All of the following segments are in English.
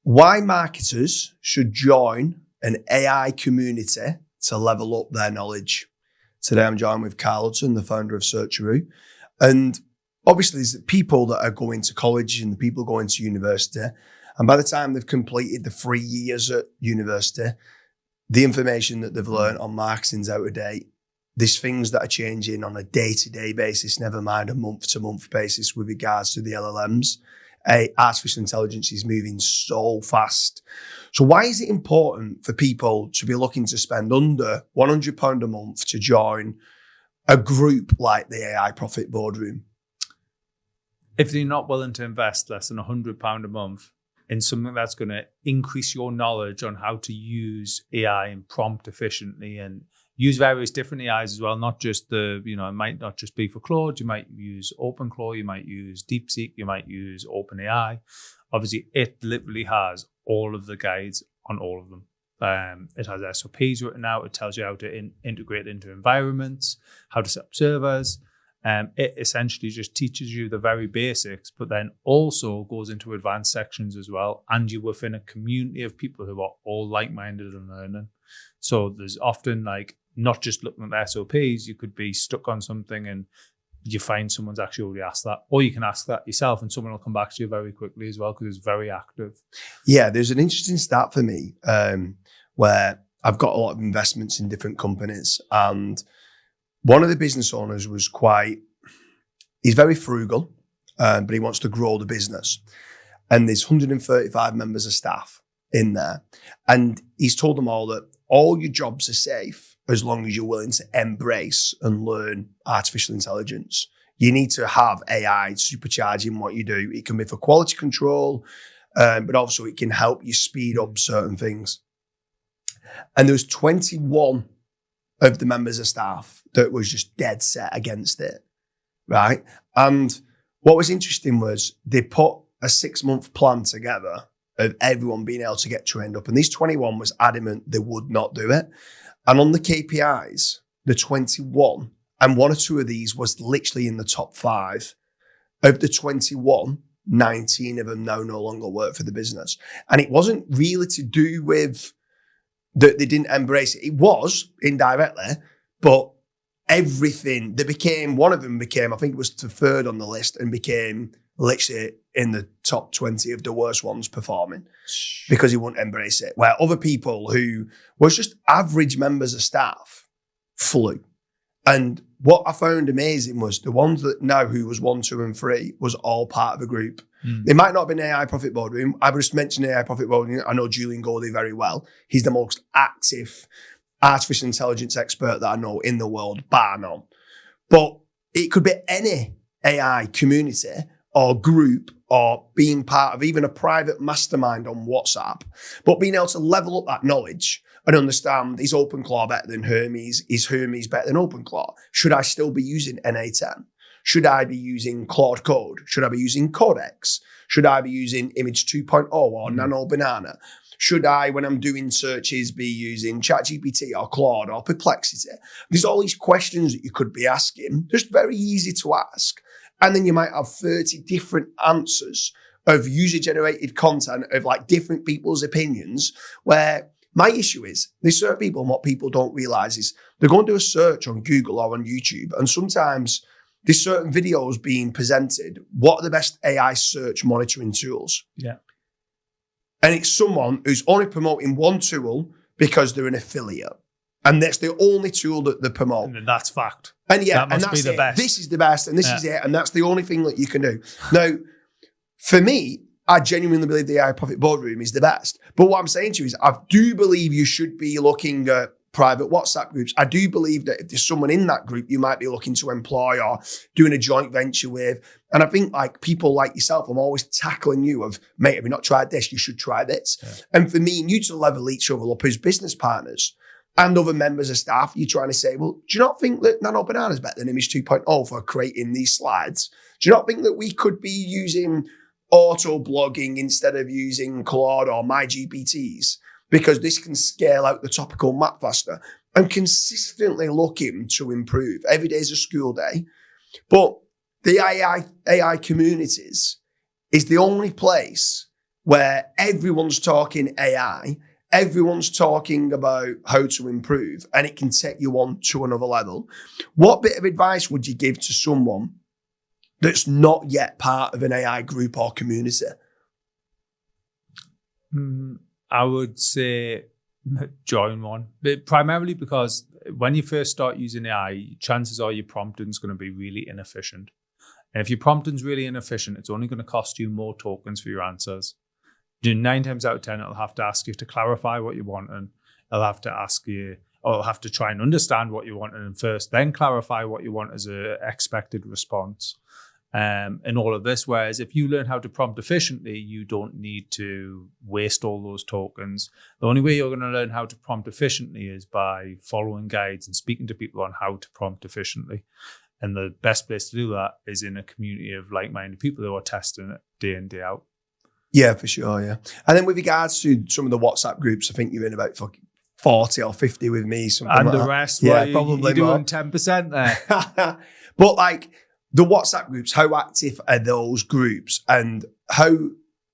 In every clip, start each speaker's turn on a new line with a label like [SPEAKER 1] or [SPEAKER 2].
[SPEAKER 1] Why marketers should join an AI community to level up their knowledge. Today I'm joined with Karl Hudson, the founder of Searcheroo. And obviously there's people that are going to college and the people going to university. And by the time they've completed the 3 years at university, the information that they've learned on marketing is out of date. There's things that are changing on a day-to-day basis, never mind a month-to-month basis with regards to the LLMs. Artificial intelligence is moving so fast. So why is it important for people to be looking to spend under £100 a month to join a group like the AI Profit Boardroom?
[SPEAKER 2] If they're not willing to invest less than £100 a month in something that's going to increase your knowledge on how to use AI and prompt efficiently and use various different AIs as well, not just it might not just be for Claude, you might use OpenClaw, you might use DeepSeek, you might use OpenAI. Obviously, it literally has all of the guides on all of them. It has SOPs written out, it tells you how to integrate into environments, how to set up servers. It essentially just teaches you the very basics, but then also goes into advanced sections as well. And you're within a community of people who are all like-minded and learning. So there's often not just looking at the SOPs, you could be stuck on something and you find someone's actually already asked that. Or you can ask that yourself and someone will come back to you very quickly as well because it's very active.
[SPEAKER 1] Yeah, there's an interesting stat for me where I've got a lot of investments in different companies, and one of the business owners was he's very frugal, but he wants to grow the business. And there's 135 members of staff in there. And he's told them all that all your jobs are safe as long as you're willing to embrace and learn artificial intelligence. You need to have AI supercharging what you do. It can be for quality control, but also it can help you speed up certain things. And there was 21 of the members of staff that was just dead set against it, right? And what was interesting was they put a 6-month plan together of everyone being able to get trained up. And these 21 was adamant they would not do it. And on the KPIs, the 21, and one or two of these was literally in the top 5. Of the 21, 19 of them now no longer work for the business. And it wasn't really to do with that they didn't embrace it. It was indirectly, but everything, one of them became, I think it was the 3rd on the list, and became literally in the top 20 of the worst ones performing because he wouldn't embrace it. Where other people who was just average members of staff flew. And what I found amazing was the ones that know who was 1, 2, and 3 was all part of a group. They might not have been AI Profit Boardroom. I just mentioned AI Profit Boardroom. I know Julian Goldie very well. He's the most active artificial intelligence expert that I know in the world, bar none. But it could be any AI community or group or being part of even a private mastermind on WhatsApp, but being able to level up that knowledge and understand, is OpenClaw better than Hermes? Is Hermes better than OpenClaw? Should I still be using NA10? Should I be using Claude Code? Should I be using Codex? Should I be using Image 2.0 or Nano Banana? Should I, when I'm doing searches, be using ChatGPT or Claude or Perplexity? There's all these questions that you could be asking, just very easy to ask. And then you might have 30 different answers of user-generated content of different people's opinions, where my issue is there's certain people, and what people don't realize is they're going to do a search on Google or on YouTube, and sometimes there's certain videos being presented. What are the best AI search monitoring tools?
[SPEAKER 2] Yeah.
[SPEAKER 1] And it's someone who's only promoting one tool because they're an affiliate. And that's the only tool that they promote.
[SPEAKER 2] And that's fact.
[SPEAKER 1] And yeah,
[SPEAKER 2] that must be the best.
[SPEAKER 1] This is the best, and this is it, and that's the only thing that you can do. Now, for me, I genuinely believe the AI Profit Boardroom is the best. But what I'm saying to you is I do believe you should be looking at private WhatsApp groups. I do believe that if there's someone in that group you might be looking to employ or doing a joint venture with. And I think people like yourself, I'm always tackling you of, mate, have you not tried this? You should try this. Yeah. And for me and you to level each other up as business partners and other members of staff, you're trying to say, well, do you not think that Nano Banana is better than Image 2.0 for creating these slides? Do you not think that we could be using auto blogging instead of using Claude or MyGPTs? Because this can scale out the topical map faster. I'm consistently looking to improve. Every day is a school day. But the AI communities is the only place where everyone's talking AI, everyone's talking about how to improve, and it can take you on to another level. What bit of advice would you give to someone that's not yet part of an AI group or community?
[SPEAKER 2] I would say join one, but primarily because when you first start using AI, chances are your prompting is going to be really inefficient. And if your prompting is really inefficient, it's only going to cost you more tokens for your answers. 9 times out of 10, it'll have to ask you to clarify what you want, and it'll have to ask you, or it'll have to try and understand what you want and first, then clarify what you want as an expected response. And all of this. Whereas if you learn how to prompt efficiently, you don't need to waste all those tokens. The only way you're going to learn how to prompt efficiently is by following guides and speaking to people on how to prompt efficiently. And the best place to do that is in a community of like-minded people who are testing it day in, day out.
[SPEAKER 1] Yeah, for sure, yeah. And then with regards to some of the WhatsApp groups, I think you're in about 40 or 50 with me. Something
[SPEAKER 2] And
[SPEAKER 1] like
[SPEAKER 2] the
[SPEAKER 1] that.
[SPEAKER 2] rest,
[SPEAKER 1] yeah,
[SPEAKER 2] well,
[SPEAKER 1] probably
[SPEAKER 2] you're
[SPEAKER 1] more.
[SPEAKER 2] doing 10% there.
[SPEAKER 1] But like the WhatsApp groups, how active are those groups, and how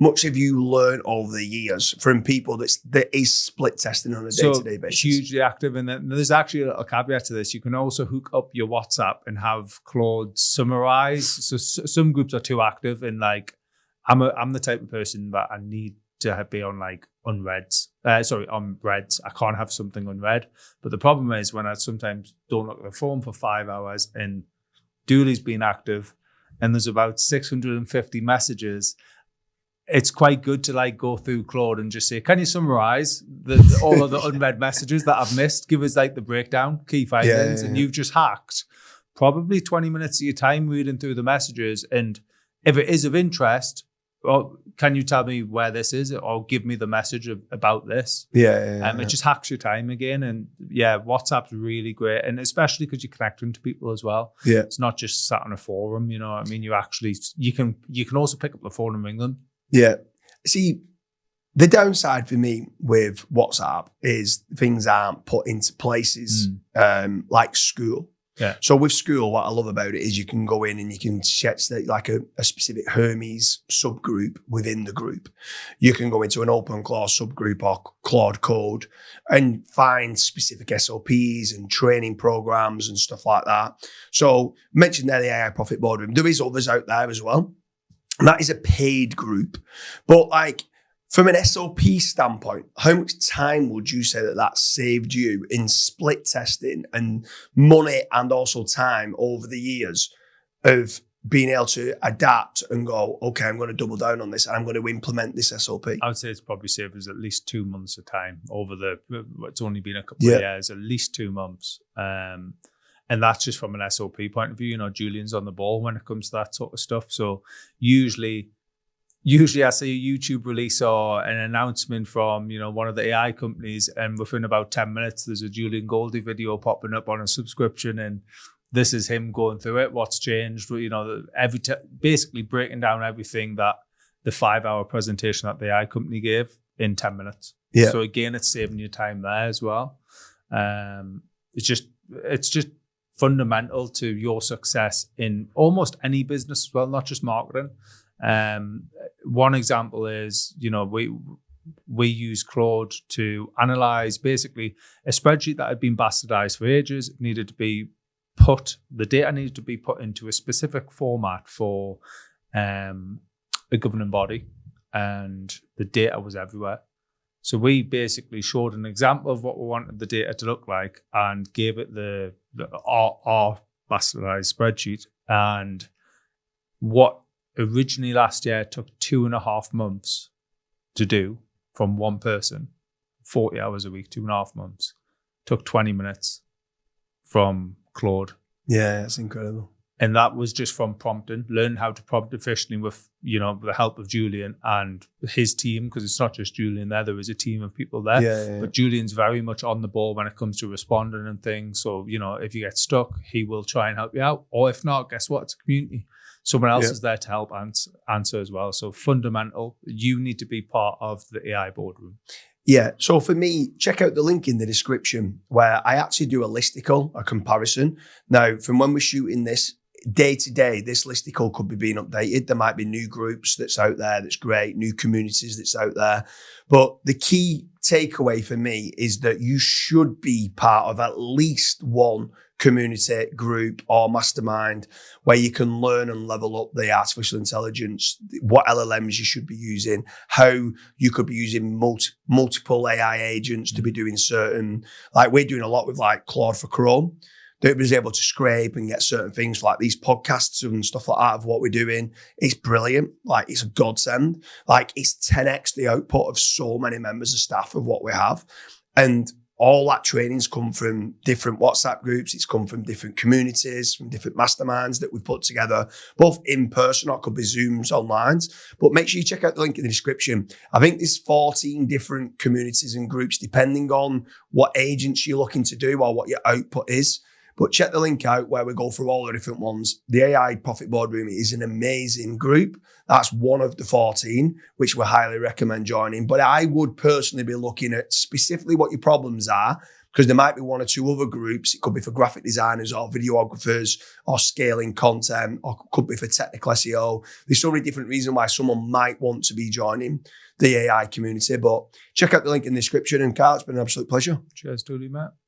[SPEAKER 1] much have you learned over the years from people that is split testing on a day-to-day basis?
[SPEAKER 2] Hugely active, and then there's actually a little caveat to this. You can also hook up your WhatsApp and have Claude summarize. So some groups are too active, and like I'm the type of person that I need to be on like unreads. On reds. I can't have something unread. But the problem is when I sometimes don't look at the phone for 5 hours and Dooley's been active and there's about 650 messages, it's quite good to like go through Claude and just say, can you summarize all of the unread messages that I've missed? Give us like the breakdown, key findings, and you've just hacked probably 20 minutes of your time reading through the messages. And if it is of interest, well, can you tell me where this is, or give me the message about this? It just hacks your time again. And yeah, WhatsApp's really great, and especially because you're connecting to people as well.
[SPEAKER 1] Yeah,
[SPEAKER 2] it's not just sat on a forum. You know what I mean? You can also pick up the phone and ring them.
[SPEAKER 1] Yeah. See, the downside for me with WhatsApp is things aren't put into places like school.
[SPEAKER 2] Yeah.
[SPEAKER 1] So with school, what I love about it is you can go in and you can check like a specific Hermes subgroup within the group. You can go into an open Claude subgroup or Claude code and find specific SOPs and training programs and stuff like that. So mentioned there the AI Profit Boardroom. There is others out there as well. And that is a paid group. But like from an SOP standpoint, how much time would you say that saved you in split testing and money and also time over the years of being able to adapt and go, okay, I'm going to double down on this and I'm going to implement this SOP?
[SPEAKER 2] I would say it's probably saved us at least 2 months of time over it's only been a couple of years, at least 2 months. And that's just from an SOP point of view. You know, Julian's on the ball when it comes to that sort of stuff. So usually I see a YouTube release or an announcement from, you know, one of the AI companies, and within about 10 minutes, there's a Julian Goldie video popping up on a subscription, and this is him going through it, what's changed, you know, basically breaking down everything that the 5-hour presentation that the AI company gave in 10 minutes.
[SPEAKER 1] Yeah.
[SPEAKER 2] So again, it's saving you time there as well. It's just fundamental to your success in almost any business as well, not just marketing. One example is, you know, we use Claude to analyze basically a spreadsheet that had been bastardized for ages. The data needed to be put into a specific format for a governing body, and the data was everywhere. So we basically showed an example of what we wanted the data to look like and gave it our bastardized spreadsheet. And what originally last year took 2.5 months to do from one person, 40 hours a week, 2.5 months, took 20 minutes from Claude.
[SPEAKER 1] Yeah, that's incredible.
[SPEAKER 2] And that was just from prompting, learning how to prompt efficiently with, you know, the help of Julian and his team, because it's not just Julian there is a team of people there.
[SPEAKER 1] Yeah.
[SPEAKER 2] But Julian's very much on the ball when it comes to responding and things. So, you know, if you get stuck, he will try and help you out. Or if not, guess what? It's a community. Someone else is there to help answer as well. So fundamental, you need to be part of the AI boardroom.
[SPEAKER 1] Yeah. So for me, check out the link in the description where I actually do a listicle, a comparison. Now, from when we're shooting this, day to day, this listicle could be being updated. There might be new groups that's out there that's great, new communities that's out there. But the key takeaway for me is that you should be part of at least one community, group, or mastermind where you can learn and level up the artificial intelligence, what LLMs you should be using, how you could be using multiple AI agents to be doing certain, like we're doing a lot with like Claude for Chrome, that was able to scrape and get certain things like these podcasts and stuff like that of what we're doing. It's brilliant. Like it's a godsend. Like it's 10x the output of so many members of staff of what we have. And all that training's come from different WhatsApp groups. It's come from different communities, from different masterminds that we've put together, both in person or it could be Zooms online. But make sure you check out the link in the description. I think there's 14 different communities and groups depending on what agents you're looking to do or what your output is. But check the link out where we go through all the different ones. The AI Profit Boardroom is an amazing group. That's one of the 14, which we highly recommend joining. But I would personally be looking at specifically what your problems are, because there might be one or two other groups. It could be for graphic designers or videographers or scaling content, or it could be for technical SEO. There's so many different reasons why someone might want to be joining the AI community. But check out the link in the description. And Karl, it's been an absolute pleasure.
[SPEAKER 2] Cheers, Dooley, mate.